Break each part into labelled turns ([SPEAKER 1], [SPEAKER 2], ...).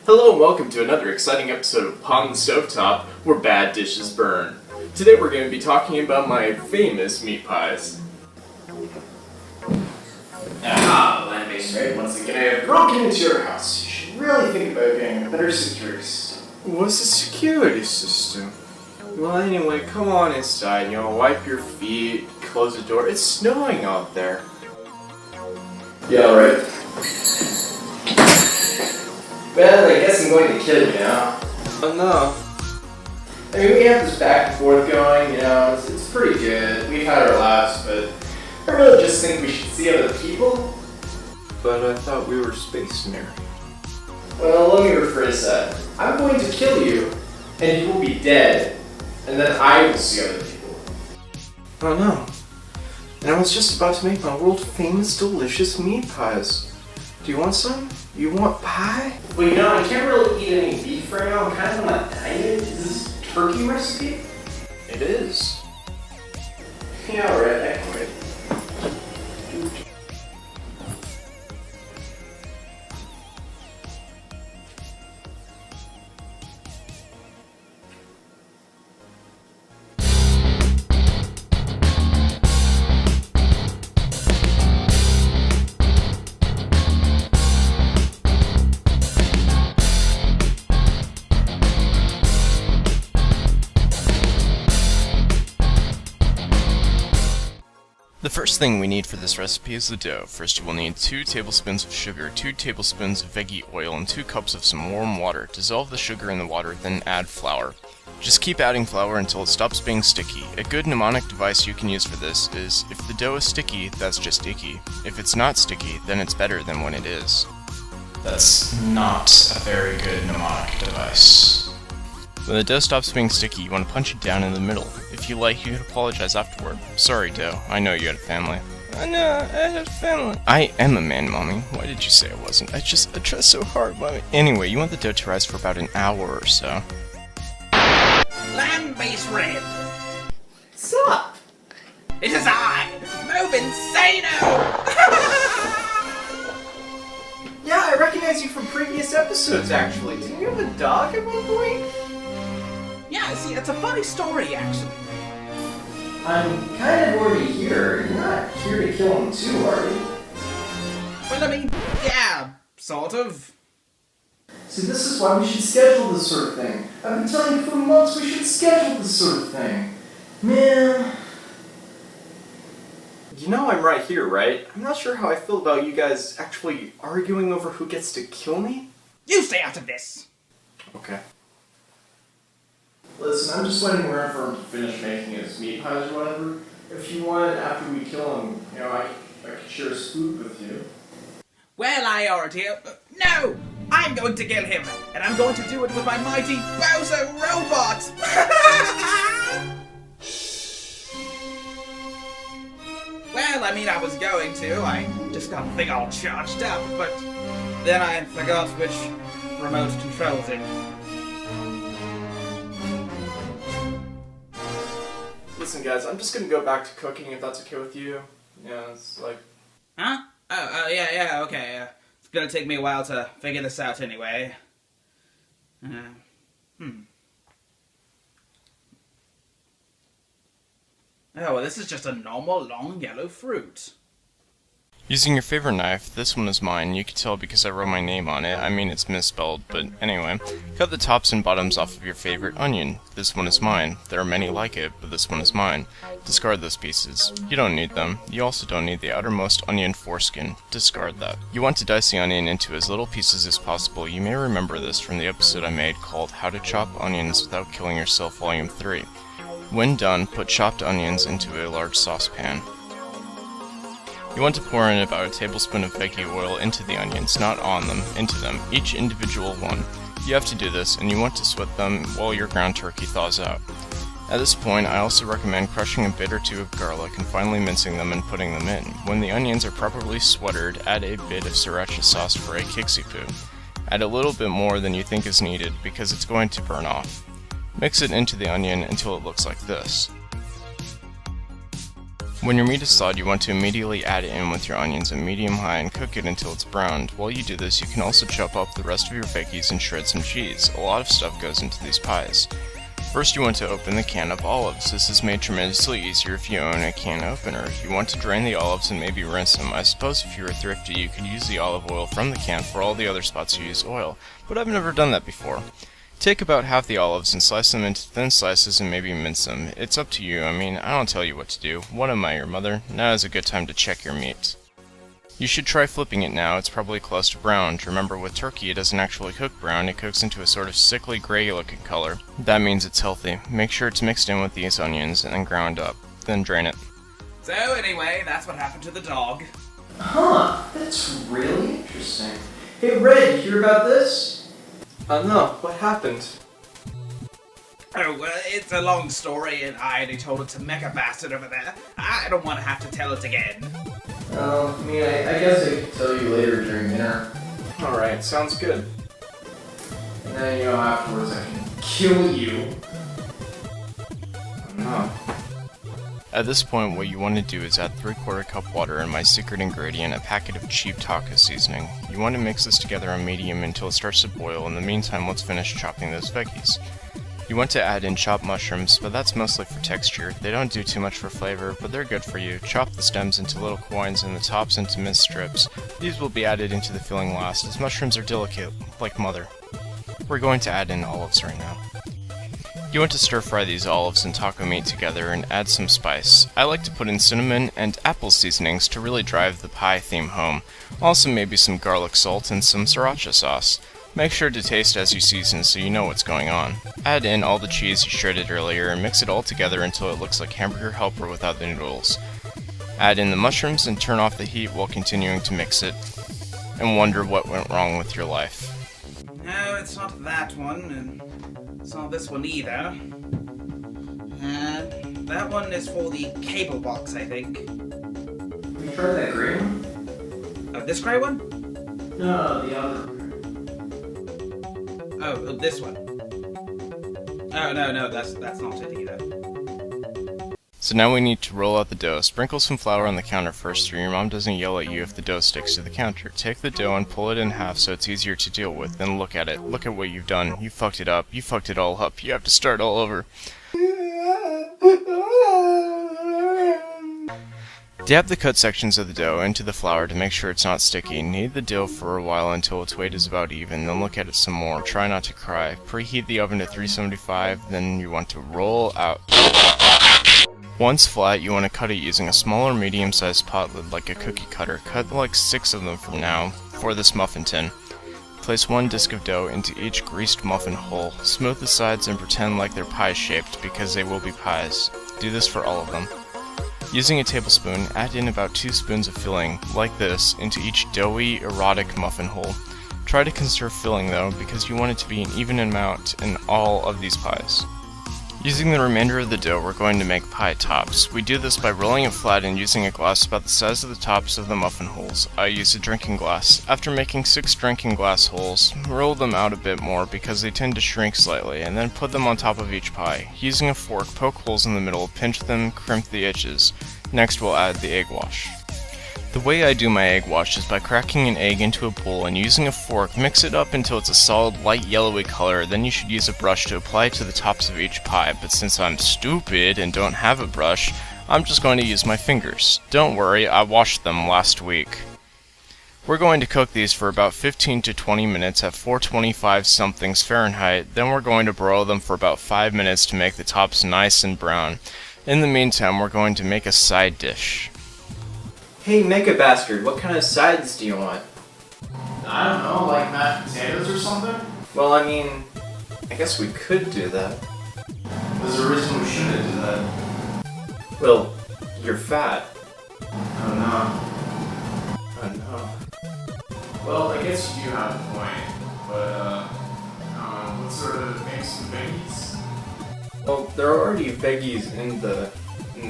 [SPEAKER 1] Hello and welcome to another exciting episode of Upon the Stovetop, where bad dishes burn. Today we're going to be talking about my famous meat pies. Aha, land-based raid. Once again, I have broken into your house. You should really think about getting a better security system. What's a security system? Well, anyway, come on inside, wipe your feet, close the door. It's snowing out there. Yeah, right. Well, I guess I'm going to kill you now. Oh no. I mean, we have this back and forth going, it's pretty good. We've had our laughs, but I really just think we should see other people. But I thought we were space married. Well, let me rephrase that. I'm going to kill you, and you will be dead, and then I will see other people. Oh no. And I was just about to make my world famous delicious meat pies. Do you want some? You want pie? Well, I can't really eat any beef right now. I'm kind of on a diet. Is this a turkey recipe? It is. Yeah, alright, I can wait.
[SPEAKER 2] The first thing we need for this recipe is the dough. First you will need 2 tablespoons of sugar, 2 tablespoons of veggie oil, and 2 cups of some warm water. Dissolve the sugar in the water, then add flour. Just keep adding flour until it stops being sticky. A good mnemonic device you can use for this is, if the dough is sticky, that's just icky. If it's not sticky, then it's better than when it is. That's not a very good mnemonic device. When the dough stops being sticky, you want to punch it down in the middle. If you like, you can apologize afterward. Sorry, dough. I know you had a family. I know, I had a family. I am a man, Mommy. Why did you say I wasn't? I tried so hard, Mommy. Anyway, you want the dough to rise for about an hour or so.
[SPEAKER 3] Land-based raid.
[SPEAKER 1] What's up?
[SPEAKER 3] It is I, Mobin Sano!
[SPEAKER 1] Yeah, I recognize you from previous episodes, actually. Didn't you have a dog at one point?
[SPEAKER 3] Yeah, see, it's a funny story, actually.
[SPEAKER 1] I'm kind of already here. You're not here to kill him too, are you?
[SPEAKER 3] Well, I mean, yeah, sort of.
[SPEAKER 1] See, this is why we should schedule this sort of thing. I've been telling you for months we should schedule this sort of thing. Man. You know I'm right here, right? I'm not sure how I feel about you guys actually arguing over who gets to kill me.
[SPEAKER 3] You stay out of this!
[SPEAKER 1] Okay. Listen, I'm just waiting around for him to finish making his meat pies or whatever. If you want, after we kill him, I could share his food with you.
[SPEAKER 3] Well, I already... no! I'm going to kill him, and I'm going to do it with my mighty Bowser robot! Well, I mean, I was going to. I just got the thing all charged up, but then I forgot which remote controls it.
[SPEAKER 1] Listen, guys, I'm just gonna go back to cooking if that's okay with you. Yeah, it's like...
[SPEAKER 3] Huh? Yeah, okay. It's gonna take me a while to figure this out anyway. Oh, well, this is just a normal, long, yellow fruit.
[SPEAKER 2] Using your favorite knife, this one is mine. You can tell because I wrote my name on it. I mean, it's misspelled, but anyway. Cut the tops and bottoms off of your favorite onion. This one is mine. There are many like it, but this one is mine. Discard those pieces. You don't need them. You also don't need the outermost onion foreskin. Discard that. You want to dice the onion into as little pieces as possible. You may remember this from the episode I made called How to Chop Onions Without Killing Yourself Volume 3. When done, put chopped onions into a large saucepan. You want to pour in about a tablespoon of veggie oil into the onions, not on them, into them, each individual one. You have to do this, and you want to sweat them while your ground turkey thaws out. At this point, I also recommend crushing a bit or 2 of garlic and finally mincing them and putting them in. When the onions are properly sweatered, add a bit of sriracha sauce for a kixipu. Add a little bit more than you think is needed because it's going to burn off. Mix it into the onion until it looks like this. When your meat is thawed, you want to immediately add it in with your onions at medium-high and cook it until it's browned. While you do this, you can also chop up the rest of your veggies and shred some cheese. A lot of stuff goes into these pies. First, you want to open the can of olives. This is made tremendously easier if you own a can opener. You want to drain the olives and maybe rinse them. I suppose if you were thrifty, you could use the olive oil from the can for all the other spots you use oil, but I've never done that before. Take about half the olives and slice them into thin slices and maybe mince them. It's up to you. I mean, I don't tell you what to do. What am I, your mother? Now is a good time to check your meat. You should try flipping it now. It's probably close to browned. Remember, with turkey, it doesn't actually cook brown. It cooks into a sort of sickly gray looking color. That means it's healthy. Make sure it's mixed in with these onions and then ground up. Then drain it.
[SPEAKER 3] So anyway, that's what happened to the dog.
[SPEAKER 1] Huh, that's really interesting. Hey Red, you hear about this? No, what happened?
[SPEAKER 3] Oh, well, it's a long story, and I only told it to Mecha Bastard over there. I don't want to have to tell it again.
[SPEAKER 1] I mean, I guess I could tell you later during dinner. Alright, sounds good. And then, afterwards I can kill you. No.
[SPEAKER 2] At this point, what you want to do is add 3/4 cup water and my secret ingredient, a packet of cheap taco seasoning. You want to mix this together on medium until it starts to boil. In the meantime, let's finish chopping those veggies. You want to add in chopped mushrooms, but that's mostly for texture. They don't do too much for flavor, but they're good for you. Chop the stems into little coins and the tops into minced strips. These will be added into the filling last, as mushrooms are delicate, like mother. We're going to add in olives right now. You want to stir fry these olives and taco meat together and add some spice. I like to put in cinnamon and apple seasonings to really drive the pie theme home. Also maybe some garlic salt and some sriracha sauce. Make sure to taste as you season so you know what's going on. Add in all the cheese you shredded earlier and mix it all together until it looks like Hamburger Helper without the noodles. Add in the mushrooms and turn off the heat while continuing to mix it. And wonder what went wrong with your life.
[SPEAKER 3] No, it's not that one, and it's not this one either. And that one is for the cable box, I think.
[SPEAKER 1] Have you tried that green one?
[SPEAKER 3] Oh, this gray one?
[SPEAKER 1] No, the other.
[SPEAKER 3] Oh, this one. Oh, no, that's not it either.
[SPEAKER 2] So now we need to roll out the dough. Sprinkle some flour on the counter first so your mom doesn't yell at you if the dough sticks to the counter. Take the dough and pull it in half so it's easier to deal with. Then look at it. Look at what you've done. You fucked it up. You fucked it all up. You have to start all over. Dab the cut sections of the dough into the flour to make sure it's not sticky. Knead the dough for a while until its weight is about even, then look at it some more. Try not to cry. Preheat the oven to 375, then you want to roll out. Once flat, you want to cut it using a small or medium-sized pot lid like a cookie cutter. Cut like 6 of them from now for this muffin tin. Place 1 disc of dough into each greased muffin hole. Smooth the sides and pretend like they're pie-shaped because they will be pies. Do this for all of them. Using a tablespoon, add in about 2 spoons of filling, like this, into each doughy, erotic muffin hole. Try to conserve filling though, because you want it to be an even amount in all of these pies. Using the remainder of the dough, we're going to make pie tops. We do this by rolling it flat and using a glass about the size of the tops of the muffin holes. I use a drinking glass. After making 6 drinking glass holes, roll them out a bit more because they tend to shrink slightly, and then put them on top of each pie. Using a fork, poke holes in the middle, pinch them, crimp the edges. Next we'll add the egg wash. The way I do my egg wash is by cracking an egg into a bowl and using a fork, mix it up until it's a solid light yellowy color. Then you should use a brush to apply it to the tops of each pie, but since I'm stupid and don't have a brush, I'm just going to use my fingers. Don't worry, I washed them last week. We're going to cook these for about 15 to 20 minutes at 425 somethings Fahrenheit, then we're going to broil them for about 5 minutes to make the tops nice and brown. In the meantime, we're going to make a side dish.
[SPEAKER 1] Hey, Mecha Bastard, what kind of sides do you want? I don't know, like mashed potatoes or something? Well, I mean, I guess we could do that. There's a reason we shouldn't do that. Well, you're fat. Oh no. Oh no. Well, I guess you do have a point, but, what sort of makes some veggies? Well, there are already veggies in the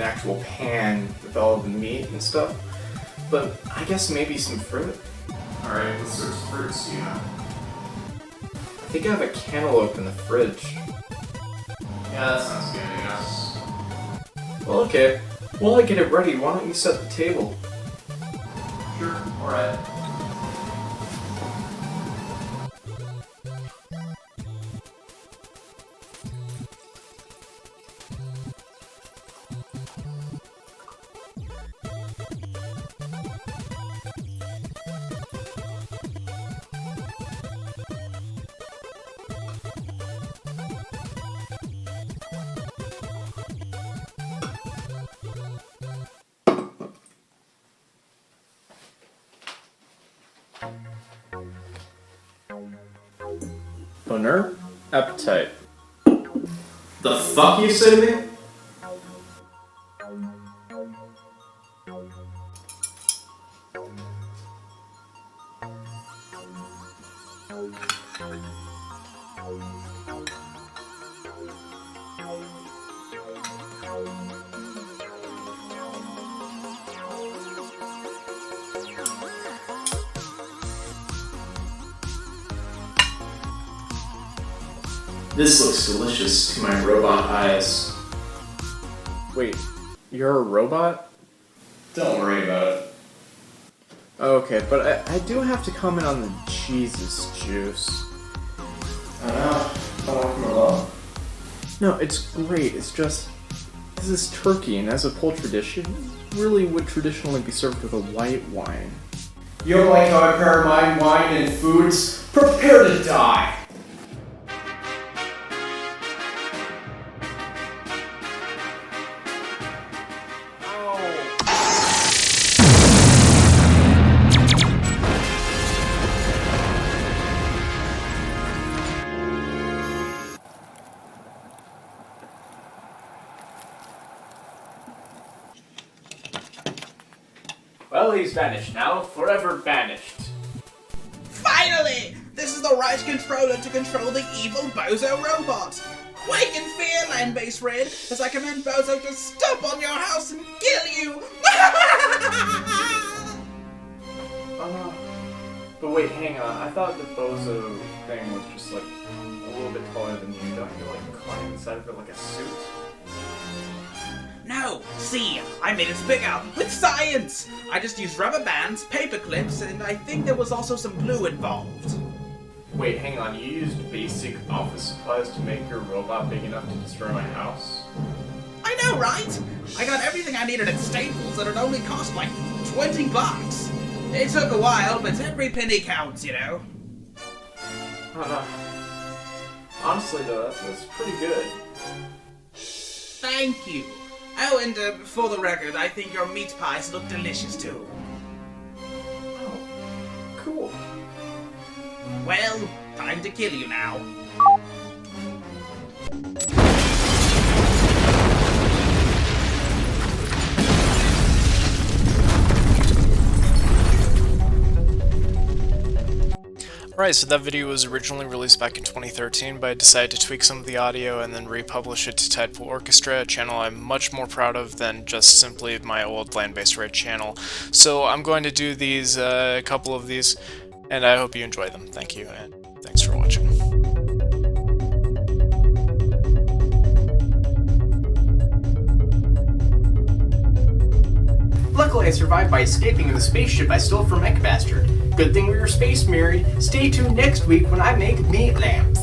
[SPEAKER 1] actual pan with all the meat and stuff. But I guess maybe some fruit. Alright, what sorts of fruits do you have? I think I have a cantaloupe in the fridge. Yeah, that sounds good, I guess. Well, okay. While I get it ready, why don't you set the table? Sure, alright. Boner? Appetite. The fuck you say to me? This looks delicious to my robot eyes. Wait, you're a robot? Don't worry about it. Okay, but I do have to comment on the Jesus juice. I don't want from alone. No, it's great. It's just, this is turkey, and as a poultry dish, it really would traditionally be served with a white wine. You don't like how I pair my wine and foods? Prepare to die! Well, he's vanished now, forever banished.
[SPEAKER 3] Finally! This is the right controller to control the evil Bozo robot. Quake in fear, land-based Red, as I command Bozo to stomp on your house and kill you!
[SPEAKER 1] But wait, hang on. I thought the Bozo thing was just like a little bit taller than you. Don't you like climb inside of it like a suit?
[SPEAKER 3] No, see, I made it bigger with science! I just used rubber bands, paper clips, and I think there was also some glue involved.
[SPEAKER 1] Wait, hang on. You used basic office supplies to make your robot big enough to destroy my house?
[SPEAKER 3] I know, right? I got everything I needed at Staples and it only cost like $20. It took a while, but every penny counts, you know?
[SPEAKER 1] Honestly though, that's pretty good.
[SPEAKER 3] Thank you. Oh, and for the record, I think your meat pies look delicious too.
[SPEAKER 1] Oh, cool.
[SPEAKER 3] Well, time to kill you now.
[SPEAKER 2] Alright, so that video was originally released back in 2013, but I decided to tweak some of the audio and then republish it to Tidepool Orchestra, a channel I'm much more proud of than just simply my old Land-Based Red channel. So I'm going to do these, a couple of these, and I hope you enjoy them. Thank you, and thanks for watching.
[SPEAKER 4] Luckily, I survived by escaping in the spaceship I stole from Mech Bastard. Good thing we were space married. Stay tuned next week when I make meat lamp.